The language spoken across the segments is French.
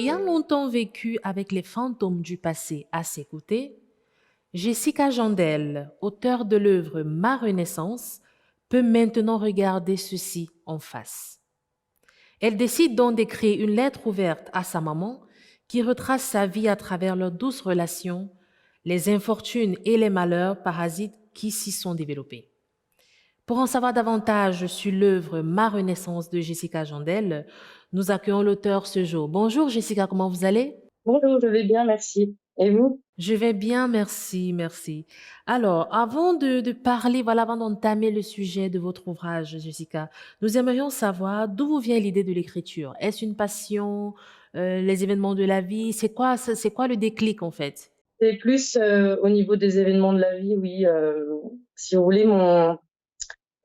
Ayant longtemps vécu avec les fantômes du passé à ses côtés, Jessica Jandel, auteure de l'œuvre Ma Renaissance, peut maintenant regarder ceci en face. Elle décide donc d'écrire une lettre ouverte à sa maman qui retrace sa vie à travers leurs douces relations, les infortunes et les malheurs parasites qui s'y sont développés. Pour en savoir davantage sur l'œuvre Ma Renaissance de Jessica Jandel, nous accueillons l'auteur ce jour. Bonjour Jessica, comment vous allez? Bonjour, je vais bien, merci. Et vous? Je vais bien, merci, merci. Alors, avant de parler, voilà, avant d'entamer le sujet de votre ouvrage, Jessica, nous aimerions savoir d'où vous vient l'idée de l'écriture. Est-ce une passion, les événements de la vie? C'est quoi le déclic en fait? C'est plus au niveau des événements de la vie, oui. Si vous voulez,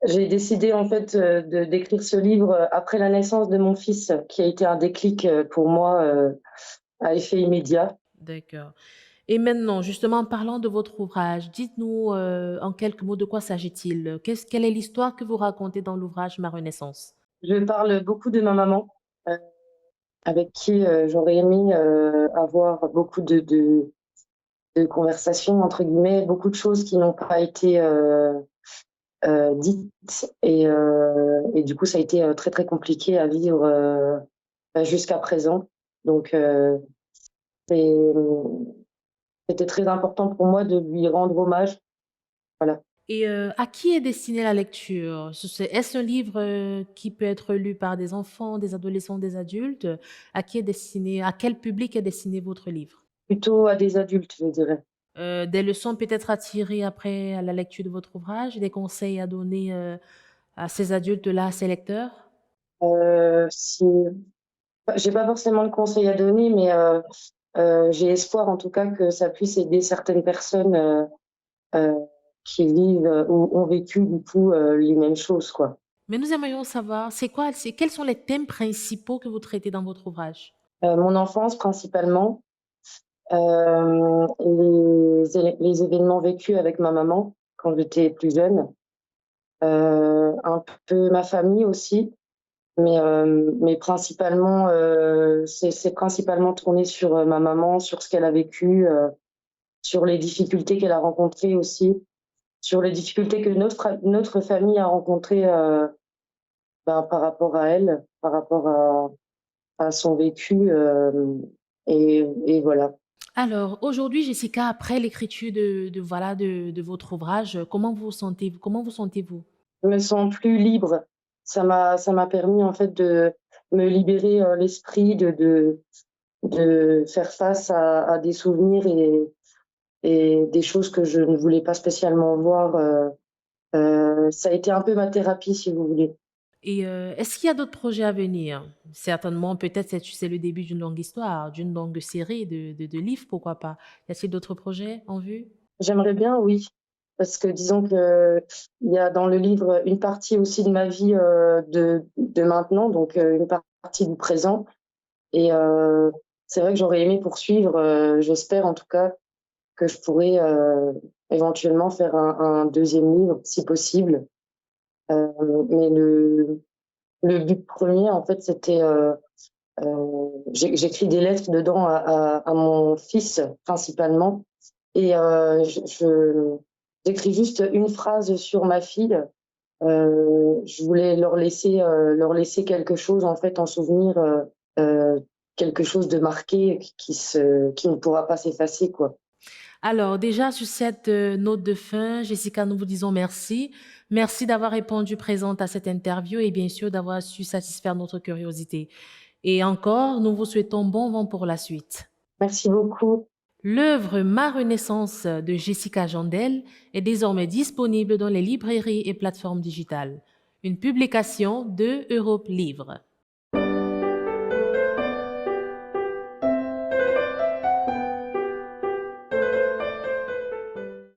j'ai décidé en fait d'écrire ce livre après la naissance de mon fils, qui a été un déclic pour moi à effet immédiat. D'accord. Et maintenant, justement, en parlant de votre ouvrage, dites-nous en quelques mots de quoi s'agit-il? Quelle est l'histoire que vous racontez dans l'ouvrage Ma Renaissance? Je parle beaucoup de ma maman, euh, avec qui j'aurais aimé avoir beaucoup de conversations, entre guillemets, beaucoup de choses qui n'ont pas été dites et du coup ça a été très très compliqué à vivre jusqu'à présent. Donc c'est c'était très important pour moi de lui rendre hommage. Voilà. Et à qui est destinée la lecture? Est-ce un livre qui peut être lu par des enfants, des adolescents, des adultes? À quel public est destiné votre livre? Plutôt à des adultes, je dirais. Des leçons peut-être à tirer après à la lecture de votre ouvrage, des conseils à donner à ces adultes-là, à ces lecteurs? Si j'ai pas forcément de conseils à donner, mais j'ai espoir en tout cas que ça puisse aider certaines personnes euh, qui vivent ou ont vécu du coup les mêmes choses, quoi. Mais nous aimerions savoir, quels sont les thèmes principaux que vous traitez dans votre ouvrage? Mon enfance principalement, les événements vécus avec ma maman quand j'étais plus jeune, un peu ma famille aussi, mais principalement, c'est principalement tourné sur, ma maman, sur ce qu'elle a vécu, sur les difficultés qu'elle a rencontrées aussi, sur les difficultés que notre famille a rencontrées, par rapport à elle, par rapport à son vécu, et voilà. Alors, aujourd'hui, Jessica, après l'écriture de votre ouvrage, comment vous sentez-vous? Je me sens plus libre. Ça m'a permis en fait de me libérer, l'esprit, de faire face à des souvenirs et des choses que je ne voulais pas spécialement voir, ça a été un peu ma thérapie, si vous voulez. Et est-ce qu'il y a d'autres projets à venir? Certainement, peut-être c'est le début d'une longue histoire, d'une longue série de livres, pourquoi pas? Y a-t-il d'autres projets en vue? J'aimerais bien, oui, parce que disons que il y a dans le livre une partie aussi de ma vie, de maintenant, donc une partie du présent et c'est vrai que j'aurais aimé poursuivre, j'espère en tout cas que je pourrais, éventuellement faire un 2e livre si possible. Mais le but premier en fait, c'était, j'écris des lettres dedans à mon fils principalement et j'écris juste une phrase sur ma fille. Je voulais leur laisser quelque chose en fait en souvenir, quelque chose de marqué qui ne pourra pas s'effacer, quoi. Alors, déjà, sur cette note de fin, Jessica, nous vous disons merci. Merci d'avoir répondu présente à cette interview et bien sûr d'avoir su satisfaire notre curiosité. Et encore, nous vous souhaitons bon vent pour la suite. Merci beaucoup. L'œuvre Ma Renaissance de Jessica Jandel est désormais disponible dans les librairies et plateformes digitales. Une publication de Europe Livre.